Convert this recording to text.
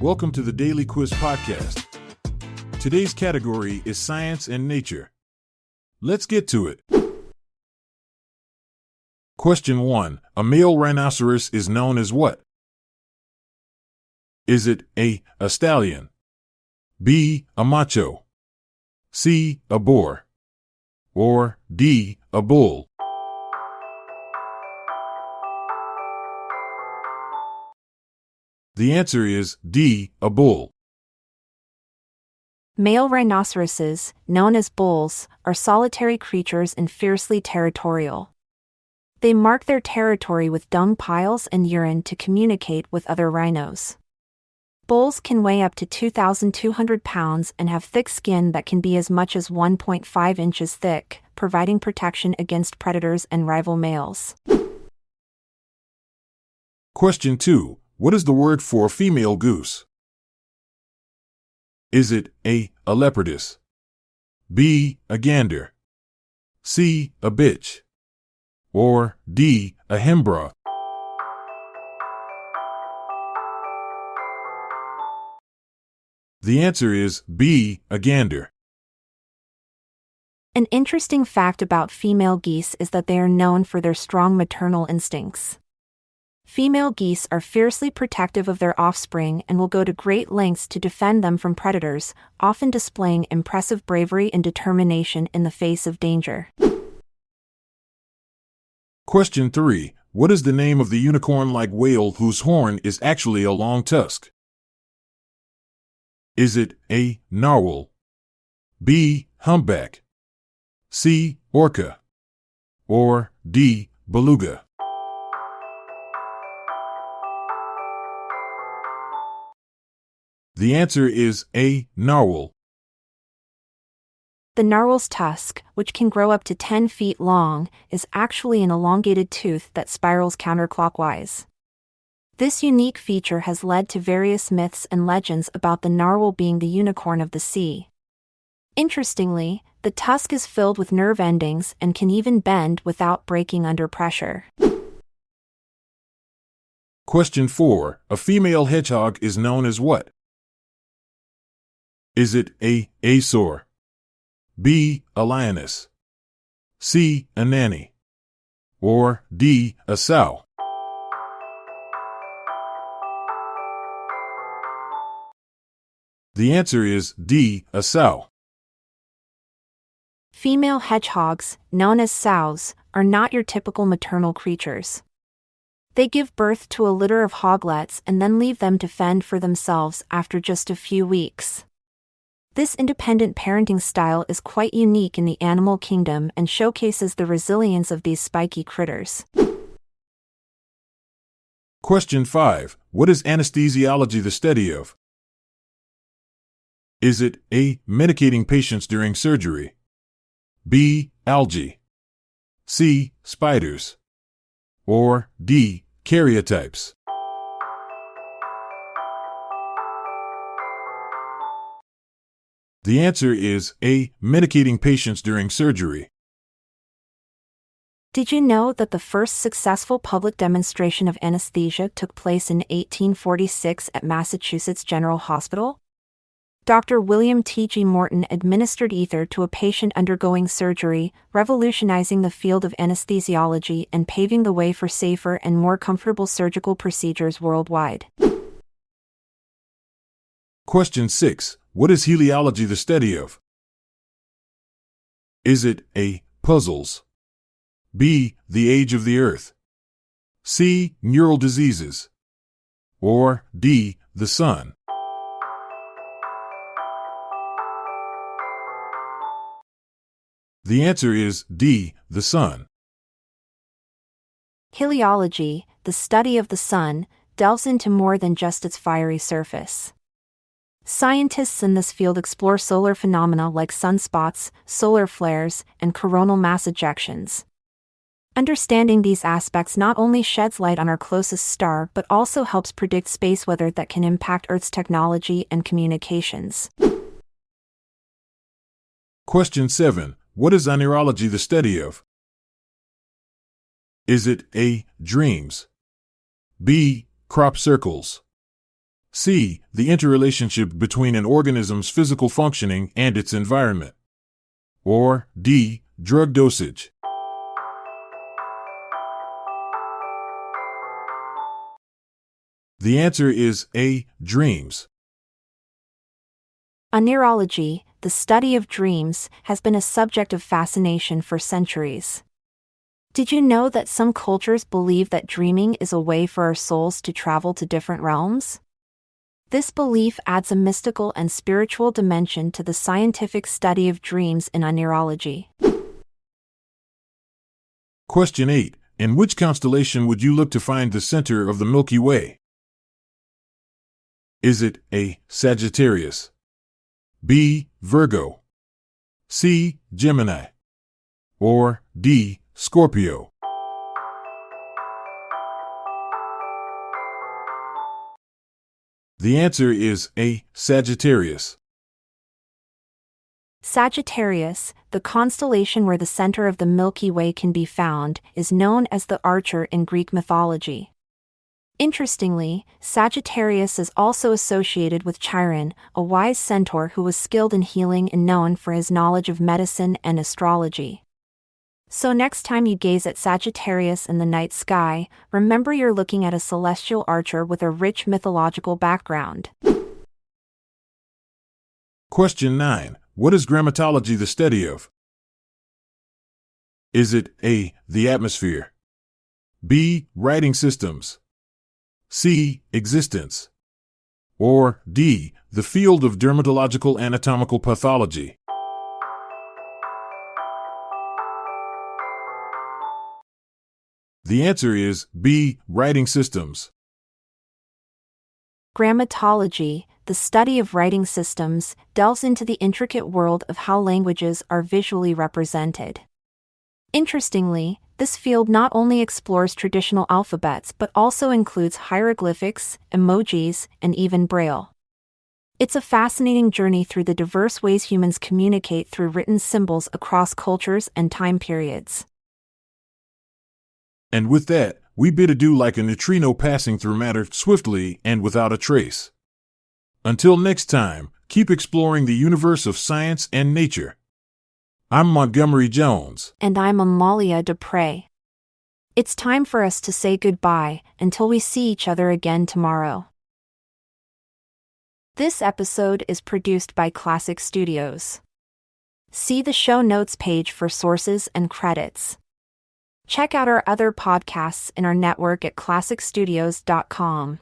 Welcome to the Daily Quiz Podcast. Today's category is Science and Nature. Let's get to it. Question 1. A male rhinoceros is known as what? Is it A, a stallion, B, a macho, C, a boar, or D, a bull? The answer is D, a bull. Male rhinoceroses, known as bulls, are solitary creatures and fiercely territorial. They mark their territory with dung piles and urine to communicate with other rhinos. Bulls can weigh up to 2,200 pounds and have thick skin that can be as much as 1.5 inches thick, providing protection against predators and rival males. Question 2. What is the word for female goose? Is it A, a leopardess, B, a gander, C, a bitch, or D, a hembra? The answer is B, a gander. An interesting fact about female geese is that they are known for their strong maternal instincts. Female geese are fiercely protective of their offspring and will go to great lengths to defend them from predators, often displaying impressive bravery and determination in the face of danger. Question 3. What is the name of the unicorn-like whale whose horn is actually a long tusk? Is it A, narwhal, B, humpback, C, orca, or D, beluga? The answer is A, narwhal. The narwhal's tusk, which can grow up to 10 feet long, is actually an elongated tooth that spirals counterclockwise. This unique feature has led to various myths and legends about the narwhal being the unicorn of the sea. Interestingly, the tusk is filled with nerve endings and can even bend without breaking under pressure. Question 4. A female hedgehog is known as what? Is it A, Azor, B, a lioness, C, a nanny, or D, a sow? The answer is D, a sow. Female hedgehogs, known as sows, are not your typical maternal creatures. They give birth to a litter of hoglets and then leave them to fend for themselves after just a few weeks. This independent parenting style is quite unique in the animal kingdom and showcases the resilience of these spiky critters. Question 5. What is anesthesiology the study of? Is it A, medicating patients during surgery, B, algae, C, spiders, or D, karyotypes? The answer is A, medicating patients during surgery. Did you know that the first successful public demonstration of anesthesia took place in 1846 at Massachusetts General Hospital? Dr. William T.G. Morton administered ether to a patient undergoing surgery, revolutionizing the field of anesthesiology and paving the way for safer and more comfortable surgical procedures worldwide. Question 6. What is heliology the study of? Is it A, puzzles, B, the age of the earth, C, neural diseases, or D, the sun? The answer is D, the sun. Heliology, the study of the sun, delves into more than just its fiery surface. Scientists in this field explore solar phenomena like sunspots, solar flares, and coronal mass ejections. Understanding these aspects not only sheds light on our closest star but also helps predict space weather that can impact Earth's technology and communications. Question 7. What is Oneirology the study of? Is it A, dreams, B, crop circles, C. The interrelationship between an organism's physical functioning and its environment. Or D. Drug dosage. The answer is A. Dreams. Oneirology, the study of dreams, has been a subject of fascination for centuries. Did you know that some cultures believe that dreaming is a way for our souls to travel to different realms? This belief adds a mystical and spiritual dimension to the scientific study of dreams in Oneirology. Question 8. In which constellation would you look to find the center of the Milky Way? Is it A. Sagittarius, B. Virgo, C. Gemini, or D. Scorpio? The answer is A. Sagittarius. Sagittarius, the constellation where the center of the Milky Way can be found, is known as the Archer in Greek mythology. Interestingly, Sagittarius is also associated with Chiron, a wise centaur who was skilled in healing and known for his knowledge of medicine and astrology. So next time you gaze at Sagittarius in the night sky, remember you're looking at a celestial archer with a rich mythological background. Question 9. What is grammatology the study of? Is it A. The atmosphere, B. Writing systems, C. Existence, or D. The field of dermatological anatomical pathology? The answer is B. Writing systems. Grammatology, the study of writing systems, delves into the intricate world of how languages are visually represented. Interestingly, this field not only explores traditional alphabets but also includes hieroglyphics, emojis, and even Braille. It's a fascinating journey through the diverse ways humans communicate through written symbols across cultures and time periods. And with that, we bid adieu like a neutrino passing through matter swiftly and without a trace. Until next time, keep exploring the universe of science and nature. I'm Montgomery Jones. And I'm Amalia Dupre. It's time for us to say goodbye until we see each other again tomorrow. This episode is produced by Classic Studios. See the show notes page for sources and credits. Check out our other podcasts in our network at classicstudios.com.